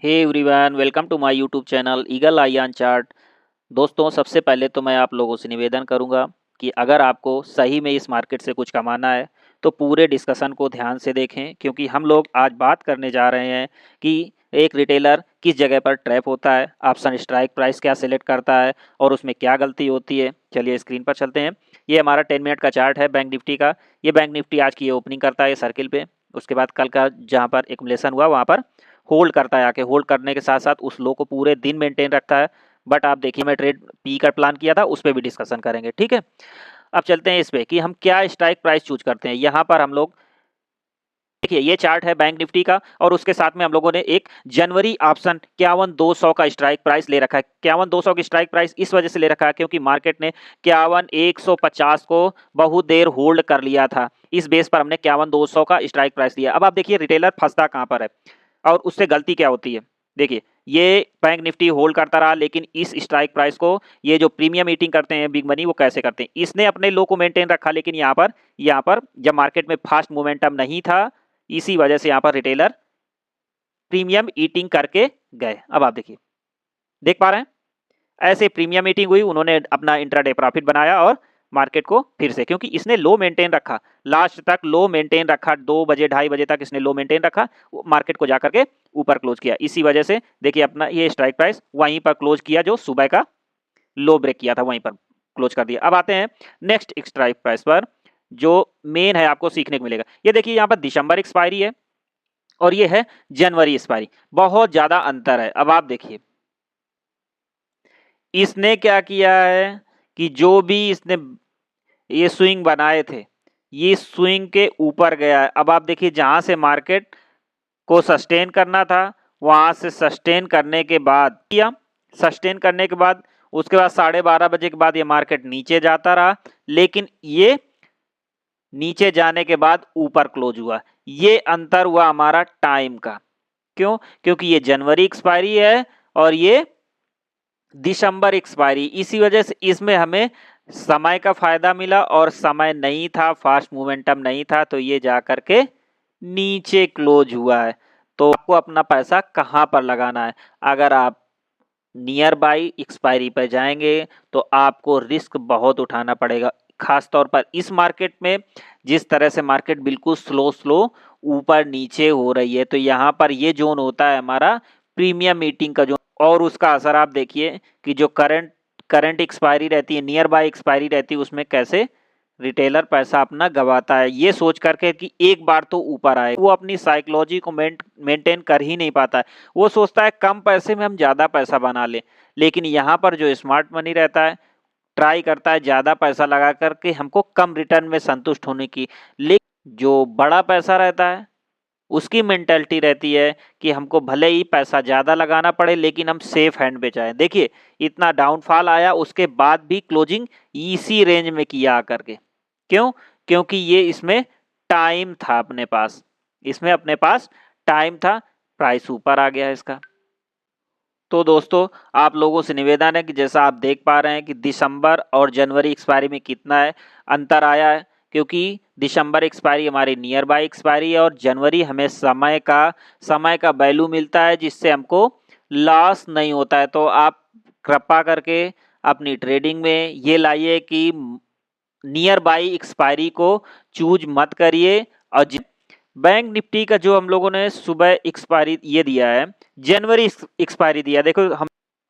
Hey everyone, welcome to my YouTube channel Eagle Eye on Chart. दोस्तों, सबसे पहले तो मैं आप लोगों से निवेदन करूंगा कि अगर आपको सही में इस मार्केट से कुछ कमाना है तो पूरे डिस्कशन को ध्यान से देखें, क्योंकि हम लोग आज बात करने जा रहे हैं कि एक रिटेलर किस जगह पर ट्रैप होता है, ऑप्शन स्ट्राइक प्राइस क्या सिलेक्ट करता है और उसमें क्या गलती होती है। चलिए स्क्रीन पर चलते हैं। ये हमारा 10 मिनट का चार्ट है बैंक निफ्टी का। ये बैंक निफ्टी आज की ये ओपनिंग करता है सर्किल पे, उसके बाद कल का जहाँ पर एक्युमुलेशन हुआ वहाँ पर होल्ड करता है, आके होल्ड करने के साथ साथ उस लो को पूरे दिन मेंटेन रखता है। बट आप देखिए, मैं ट्रेड पी का प्लान किया था, उस पर भी डिस्कशन करेंगे, ठीक है। अब चलते हैं इस पे कि हम क्या स्ट्राइक प्राइस चूज करते हैं। यहाँ पर हम लोग देखिए, ये चार्ट है बैंक निफ्टी का और उसके साथ में हम लोगों ने एक जनवरी ऑप्शन 51,200 का स्ट्राइक प्राइस ले रखा है। 51,200 की स्ट्राइक प्राइस इस वजह से ले रखा है क्योंकि मार्केट ने 51,150 को बहुत देर होल्ड कर लिया था। इस बेस पर हमने 51,200 का स्ट्राइक प्राइस लिया। अब आप देखिए रिटेलर फंसता कहाँ पर है और उससे गलती क्या होती है। देखिए, ये बैंक निफ्टी होल्ड करता रहा, लेकिन इस स्ट्राइक प्राइस को ये जो प्रीमियम मीटिंग करते हैं बिग मनी, वो कैसे करते हैं, इसने अपने लो को मेंटेन रखा, लेकिन यहाँ पर जब मार्केट में फास्ट मोमेंटम नहीं था, इसी वजह से यहाँ पर रिटेलर प्रीमियम ईटिंग करके गए। अब आप देखिए, देख पा रहे हैं, ऐसे प्रीमियम मीटिंग हुई, उन्होंने अपना इंट्राडे प्रॉफिट बनाया और मार्केट को फिर से, क्योंकि इसने लो मेंटेन रखा, लास्ट तक लो मेंटेन रखा, 2 बजे 2:30 बजे तक इसने लो मेंटेन रखा, मार्केट को जाकर के ऊपर क्लोज किया। इसी वजह से देखिए अपना ये स्ट्राइक प्राइस वहीं पर क्लोज किया, जो सुबह का लो ब्रेक किया था वहीं पर क्लोज कर दिया। अब आते हैं नेक्स्ट स्ट्राइक प्राइस पर, जो मेन है, आपको सीखने को मिलेगा। ये देखिए, यहाँ पर दिसंबर एक्सपायरी है और ये है जनवरी एक्सपायरी, बहुत ज्यादा अंतर है। अब आप देखिए, इसने क्या किया है कि जो भी इसने ये स्विंग बनाए थे, ये स्विंग के ऊपर गया है। अब आप देखिए, जहां से मार्केट को सस्टेन करना था, वहां से सस्टेन करने के बाद किया, सस्टेन करने के बाद उसके बाद 12:30 बजे के बाद ये मार्केट नीचे जाता रहा, लेकिन ये नीचे जाने के बाद ऊपर क्लोज हुआ। ये अंतर हुआ हमारा टाइम का। क्यों? क्योंकि ये जनवरी एक्सपायरी है और ये दिसंबर एक्सपायरी, इसी वजह से इसमें हमें समय का फायदा मिला और समय नहीं था, फास्ट मोमेंटम नहीं था, तो ये जाकर के नीचे क्लोज हुआ है। तो आपको अपना पैसा कहां पर लगाना है? अगर आप नियर बाई एक्सपायरी पर जाएंगे तो आपको रिस्क बहुत उठाना पड़ेगा, खास तौर पर इस मार्केट में, जिस तरह से मार्केट बिल्कुल स्लो स्लो ऊपर नीचे हो रही है। तो यहाँ पर ये जोन होता है हमारा प्रीमियम मीटिंग का जोन, और उसका असर आप देखिए कि जो करंट करंट एक्सपायरी रहती है, नियर बाय एक्सपायरी रहती है, उसमें कैसे रिटेलर पैसा अपना गवाता है, ये सोच करके कि एक बार तो ऊपर आए। वो अपनी साइकोलॉजी को मेंटेन कर ही नहीं पाता है। वो सोचता है कम पैसे में हम ज़्यादा पैसा बना लें, लेकिन यहाँ पर जो स्मार्ट मनी रहता है, ट्राई करता है ज़्यादा पैसा लगा करके हमको कम रिटर्न में संतुष्ट होने की। लेकिन जो बड़ा पैसा रहता है, उसकी मेंटेलिटी रहती है कि हमको भले ही पैसा ज़्यादा लगाना पड़े, लेकिन हम सेफ हैंड पे जाएं। देखिए, इतना डाउनफॉल आया, उसके बाद भी क्लोजिंग इसी रेंज में किया आकर के। क्यों? क्योंकि ये इसमें टाइम था अपने पास, इसमें अपने पास टाइम था, प्राइस ऊपर आ गया इसका। तो दोस्तों, आप लोगों से निवेदन है कि जैसा आप देख पा रहे हैं कि दिसंबर और जनवरी एक्सपायरी में कितना है अंतर आया है, क्योंकि दिसंबर एक्सपायरी हमारी नियर बाय एक्सपायरी है और जनवरी हमें समय का वैल्यू मिलता है, जिससे हमको लॉस नहीं होता है। तो आप कृपा करके अपनी ट्रेडिंग में ये लाइए कि नियर बाई एक्सपायरी को चूज मत करिए। और बैंक निफ्टी का जो हम लोगों ने सुबह एक्सपायरी ये दिया है, जनवरी एक्सपायरी दिया, देखो हम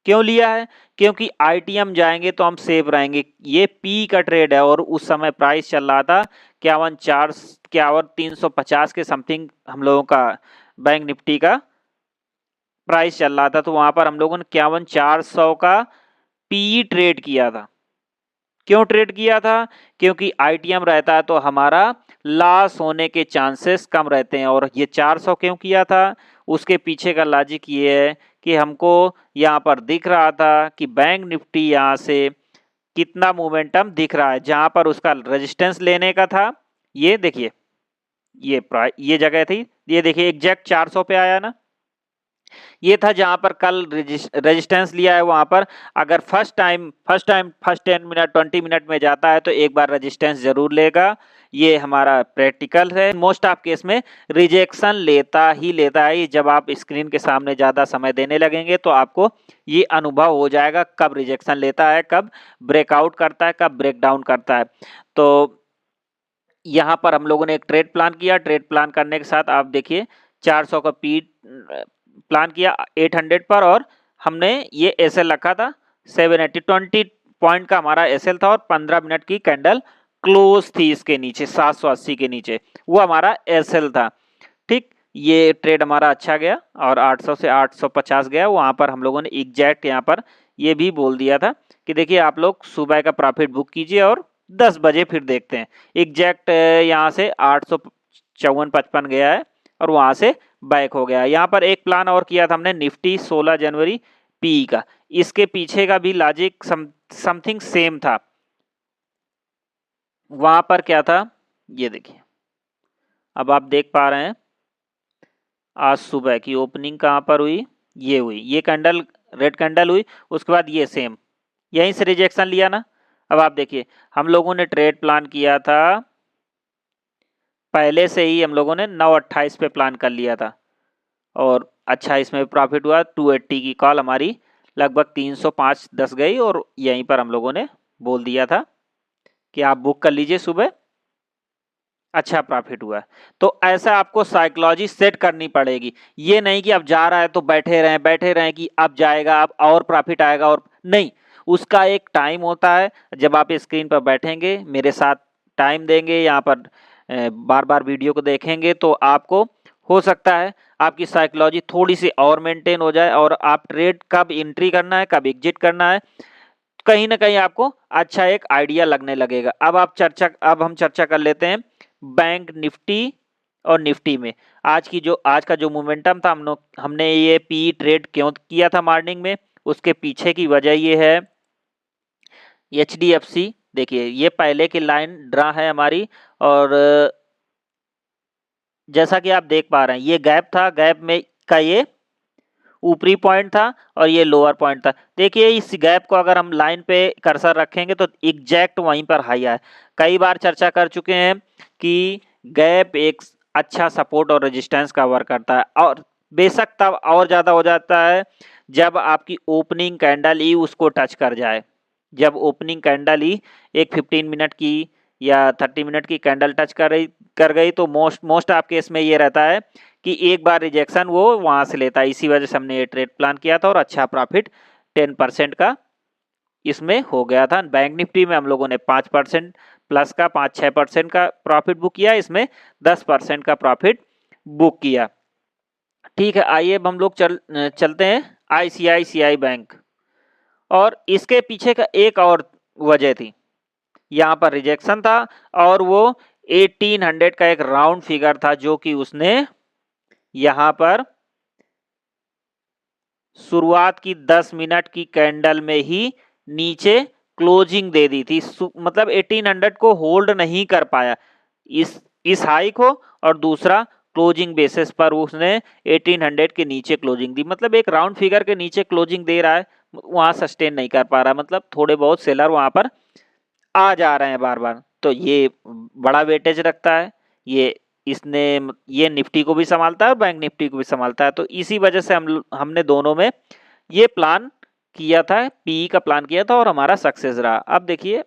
क्यों लिया है, क्योंकि आईटीएम जाएंगे तो हम सेफ रहेंगे। ये पी का ट्रेड है और उस समय प्राइस चल रहा था 51,350 के समथिंग, हम लोगों का बैंक निफ्टी का प्राइस चल रहा था। तो वहां पर हम लोगों ने 51,400 का पी ट्रेड किया था। क्यों ट्रेड किया था? क्योंकि आईटीएम रहता है तो हमारा लॉस होने के चांसेस कम रहते हैं। और ये 400 क्यों किया था? उसके पीछे का लॉजिक ये है कि हमको यहाँ पर दिख रहा था कि बैंक निफ्टी यहाँ से कितना मोमेंटम दिख रहा है, जहां पर उसका रेजिस्टेंस लेने का था। ये देखिए, ये जगह थी, ये देखिए एग्जैक्ट 400 पे आया ना, ये था जहां पर कल रेजिस्टेंस लिया है, वहां पर अगर फर्स्ट 10 मिनट 20 मिनट में जाता है तो एक बार रेजिस्टेंस जरूर लेगा। ये हमारा प्रैक्टिकल है। मोस्ट ऑफ केस में रिजेक्शन लेता ही लेता है। जब आप स्क्रीन के सामने ज्यादा समय देने लगेंगे तो आपको ये अनुभव हो जाएगा कब रिजेक्शन लेता है, कब ब्रेकआउट करता है, कब ब्रेक डाउन करता है। तो यहाँ पर हम लोगों ने एक ट्रेड प्लान किया। ट्रेड प्लान करने के साथ आप देखिए 400 का पी प्लान किया 800 पर, और हमने ये एसएल रखा था 780। 20 पॉइंट का हमारा एसएल था और 15 मिनट की कैंडल क्लोज थी इसके नीचे 780 के नीचे, वो हमारा एसएल था। ठीक, ये ट्रेड हमारा अच्छा गया और 800 से 850 गया। वहां पर हम लोगों ने एग्जैक्ट यहाँ पर ये भी बोल दिया था कि देखिए आप लोग सुबह का प्रॉफिट बुक कीजिए और 10 बजे फिर देखते हैं। एग्जैक्ट यहाँ से 854.55 गया है और वहां से बैक हो गया। यहाँ पर एक प्लान और किया था हमने निफ्टी 16 जनवरी पी का। इसके पीछे का भी लॉजिक समथिंग सेम था। वहां पर क्या था ये देखिए, अब आप देख पा रहे हैं आज सुबह की ओपनिंग कहां पर हुई, ये हुई, ये कैंडल रेड कैंडल हुई, उसके बाद ये सेम यहीं से रिजेक्शन लिया ना। अब आप देखिए हम लोगों ने ट्रेड प्लान किया था पहले से ही, हम लोगों ने 9:28 पे प्लान कर लिया था और अच्छा इसमें प्रॉफिट हुआ। 280 की कॉल हमारी लगभग 305.10 गई और यहीं पर हम लोगों ने बोल दिया था कि आप बुक कर लीजिए सुबह, अच्छा प्रॉफिट हुआ। तो ऐसा आपको साइकोलॉजी सेट करनी पड़ेगी। ये नहीं कि अब जा रहा है तो बैठे रहें कि अब जाएगा अब और प्रॉफिट आएगा, और नहीं, उसका एक टाइम होता है। जब आप स्क्रीन पर बैठेंगे मेरे साथ टाइम देंगे, यहाँ पर बार बार वीडियो को देखेंगे तो आपको हो सकता है आपकी साइकोलॉजी थोड़ी सी और मेंटेन हो जाए और आप ट्रेड कब एंट्री करना है कब एग्जिट करना है कहीं ना कहीं आपको अच्छा एक आइडिया लगने लगेगा। अब हम चर्चा कर लेते हैं बैंक निफ्टी और निफ्टी में। आज का जो मोमेंटम था, हमने ये पी ट्रेड क्यों किया था मॉर्निंग में, उसके पीछे की वजह ये है HDFC। देखिए ये पहले की लाइन ड्रा है हमारी, और जैसा कि आप देख पा रहे हैं ये गैप था, गैप में का ये ऊपरी पॉइंट था और ये लोअर पॉइंट था। देखिए इस गैप को अगर हम लाइन पे कर्सर रखेंगे तो एग्जैक्ट वहीं पर हाई है। कई बार चर्चा कर चुके हैं कि गैप एक अच्छा सपोर्ट और रेजिस्टेंस का वर्क करता है, और बेशक तब और ज्यादा हो जाता है जब आपकी ओपनिंग कैंडल ही उसको टच कर जाए। जब ओपनिंग कैंडल ही एक 15 मिनट की या 30 मिनट की कैंडल टच कर गई तो मोस्ट ऑफ केस में ये रहता है कि एक बार रिजेक्शन वो वहां से लेता है। इसी वजह से हमने ये ट्रेड प्लान किया था और अच्छा प्रॉफिट 10% का इसमें हो गया था। बैंक निफ्टी में हम लोगों ने 5% प्लस का 5-6% का प्रॉफिट बुक किया, इसमें 10% का प्रॉफिट बुक किया। ठीक है, आइए अब हम लोग चलते हैं ICICI बैंक। और इसके पीछे का एक और वजह थी, यहाँ पर रिजेक्शन था और वो 1800 का एक राउंड फिगर था जो कि उसने यहाँ पर शुरुआत की 10 मिनट की कैंडल में ही नीचे क्लोजिंग दे दी थी। मतलब 1800 को होल्ड नहीं कर पाया इस हाई को, और दूसरा क्लोजिंग बेसिस पर उसने 1800 के नीचे क्लोजिंग दी। मतलब एक राउंड फिगर के नीचे क्लोजिंग दे रहा है, वहां सस्टेन नहीं कर पा रहा, मतलब थोड़े बहुत सेलर वहां पर आ जा रहे हैं बार बार। तो ये बड़ा वेटेज रखता है, ये निफ्टी को भी संभालता है और बैंक निफ्टी को भी संभालता है। तो इसी वजह से हमने दोनों में ये प्लान किया था, पीई का प्लान किया था और हमारा सक्सेस रहा। अब देखिए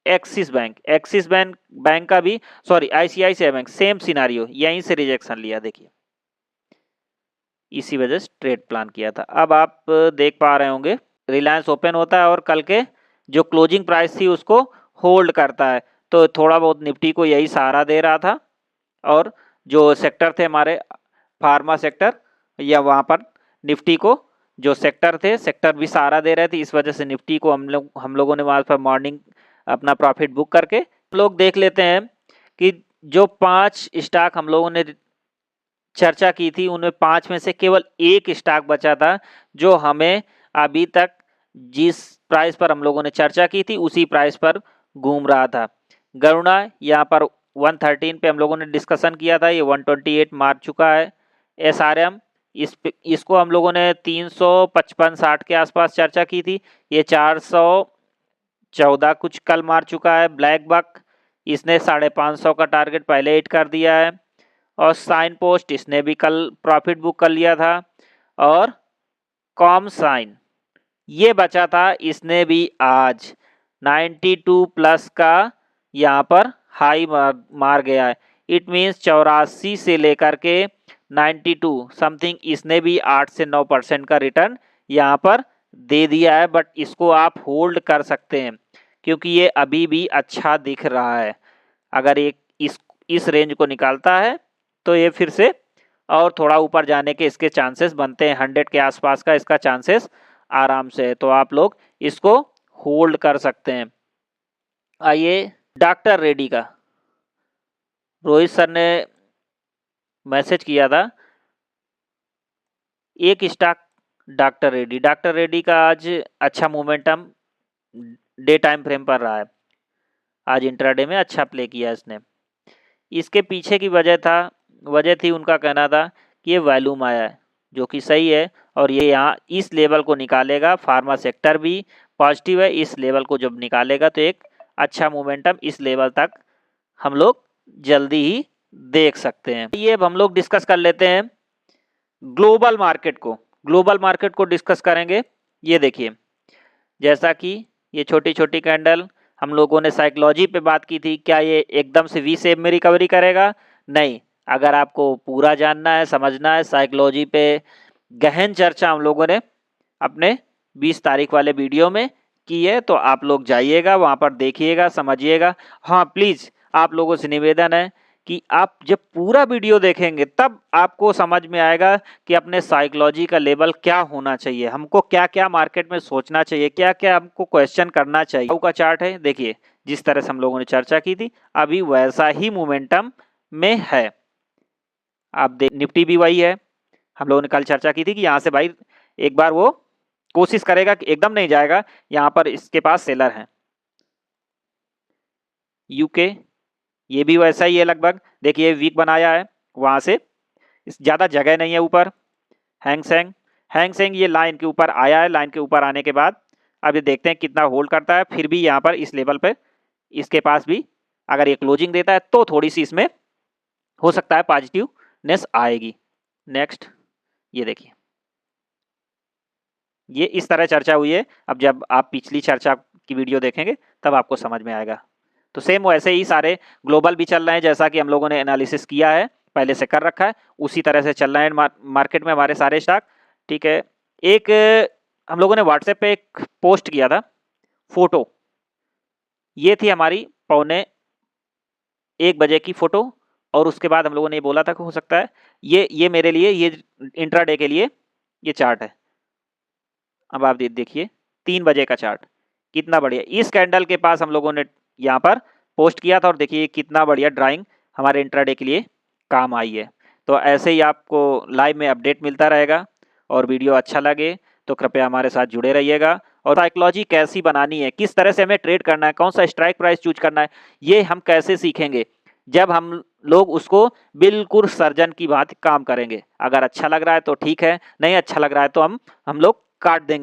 एक्सिस बैंक का भी, sorry ICICI bank, same scenario, यहीं से रिजेक्शन लिया। देखिए इसी वजह से ट्रेड प्लान किया था। अब आप देख पा रहे होंगे रिलायंस ओपन होता है और कल के जो क्लोजिंग प्राइस थी उसको होल्ड करता है, तो थोड़ा बहुत निफ्टी को यही सहारा दे रहा था। और जो सेक्टर थे हमारे फार्मा सेक्टर, या वहां पर निफ्टी को जो सेक्टर भी सहारा दे रहे थे। इस वजह से निफ्टी को हम लोगों ने वहां पर मॉर्निंग अपना प्रॉफिट बुक करके लोग देख लेते हैं कि जो 5 स्टॉक हम लोगों ने चर्चा की थी उनमें 5 में से केवल एक स्टॉक बचा था जो हमें अभी तक जिस प्राइस पर हम लोगों ने चर्चा की थी उसी प्राइस पर घूम रहा था। गरुड़ा यहाँ पर 113 पे हम लोगों ने डिस्कशन किया था, ये 128 मार चुका है। SRM इसको हम लोगों ने 355-60 के आसपास चर्चा की थी। ये 414 कुछ कल मार चुका है। ब्लैक बक इसने 550 का टारगेट पहले हिट कर दिया है। और साइन पोस्ट इसने भी कल प्रॉफिट बुक कर लिया था। और कॉम साइन ये बचा था, इसने भी आज 92 प्लस का यहाँ पर हाई मार गया है। इट मीन्स 84 से लेकर के 92 समथिंग इसने भी 8 से 9% का रिटर्न यहाँ पर दे दिया है। बट इसको आप होल्ड कर सकते हैं क्योंकि ये अभी भी अच्छा दिख रहा है। अगर एक इस रेंज को निकालता है तो ये फिर से और थोड़ा ऊपर जाने के इसके चांसेस बनते हैं। 100 के आसपास का इसका चांसेस आराम से है, तो आप लोग इसको होल्ड कर सकते हैं। आइए डॉक्टर रेड्डी का, रोहित सर ने मैसेज किया था एक स्टॉक डॉक्टर रेड्डी का आज अच्छा मोमेंटम डे टाइम फ्रेम पर रहा है। आज इंट्राडे में अच्छा प्ले किया इसने। इसके पीछे की वजह थी उनका कहना था कि ये वॉल्यूम आया है, जो कि सही है। और ये यहाँ इस लेवल को निकालेगा। फार्मा सेक्टर भी पॉजिटिव है। इस लेवल को जब निकालेगा तो एक अच्छा मोमेंटम इस लेवल तक हम लोग जल्दी ही देख सकते हैं। ये अब हम लोग डिस्कस कर लेते हैं ग्लोबल मार्केट को डिस्कस करेंगे। ये देखिए, जैसा कि ये छोटी छोटी कैंडल, हम लोगों ने साइकोलॉजी पे बात की थी। क्या ये एकदम से वी शेप में रिकवरी करेगा? नहीं। अगर आपको पूरा जानना है, समझना है, साइकोलॉजी पे गहन चर्चा हम लोगों ने अपने 20 तारीख वाले वीडियो में की है, तो आप लोग जाइएगा वहाँ पर, देखिएगा, समझिएगा। हाँ प्लीज़ आप लोगों से निवेदन है कि आप जब पूरा वीडियो देखेंगे तब आपको समझ में आएगा कि अपने साइकोलॉजी का लेवल क्या होना चाहिए, हमको क्या क्या मार्केट में सोचना चाहिए, क्या क्या हमको क्वेश्चन करना चाहिए। का चार्ट है, देखिए जिस तरह से हम लोगों ने चर्चा की थी अभी वैसा ही मोमेंटम में है। आप देख, निफ्टी भी वही है। हम लोगों ने कल चर्चा की थी कि यहाँ से भाई एक बार वो कोशिश करेगा कि एकदम नहीं जाएगा। यहाँ पर इसके पास सेलर हैं। यूके ये भी वैसा ही है लगभग। देखिए वीक बनाया है, वहां से ज़्यादा जगह नहीं है ऊपर। हैंगसेंग ये लाइन के ऊपर आया है। लाइन के ऊपर आने के बाद अब ये देखते हैं कितना होल्ड करता है। फिर भी यहाँ पर इस लेवल पे इसके पास भी अगर ये क्लोजिंग देता है तो थोड़ी सी इसमें हो सकता है पॉजिटिवनेस आएगी। नेक्स्ट ये देखिए, ये इस तरह चर्चा हुई है। अब जब आप पिछली चर्चा की वीडियो देखेंगे तब आपको समझ में आएगा। तो सेम वैसे ही सारे ग्लोबल भी चल रहे हैं, जैसा कि हम लोगों ने एनालिसिस किया है, पहले से कर रखा है, उसी तरह से चल रहे हैं मार्केट में हमारे सारे स्टॉक। ठीक है, एक हम लोगों ने व्हाट्सएप पे एक पोस्ट किया था फोटो। ये थी हमारी 1:15 बजे की फोटो। और उसके बाद हम लोगों ने बोला था कि हो सकता है ये मेरे लिए, ये इंट्राडे के लिए ये चार्ट है। अब आप देखिए 3 बजे का चार्ट कितना बढ़िया। इस कैंडल के पास हम लोगों ने यहाँ पर पोस्ट किया था और देखिए कितना बढ़िया ड्राइंग हमारे इंट्राडे के लिए काम आई है। तो ऐसे ही आपको लाइव में अपडेट मिलता रहेगा। और वीडियो अच्छा लगे तो कृपया हमारे साथ जुड़े रहिएगा। और साइकोलॉजी कैसी बनानी है, किस तरह से हमें ट्रेड करना है, कौन सा स्ट्राइक प्राइस चूज करना है, ये हम कैसे सीखेंगे जब हम लोग उसको बिल्कुल सर्जन की भांति काम करेंगे। अगर अच्छा लग रहा है तो ठीक है, नहीं अच्छा लग रहा है तो हम लोग काट देंगे।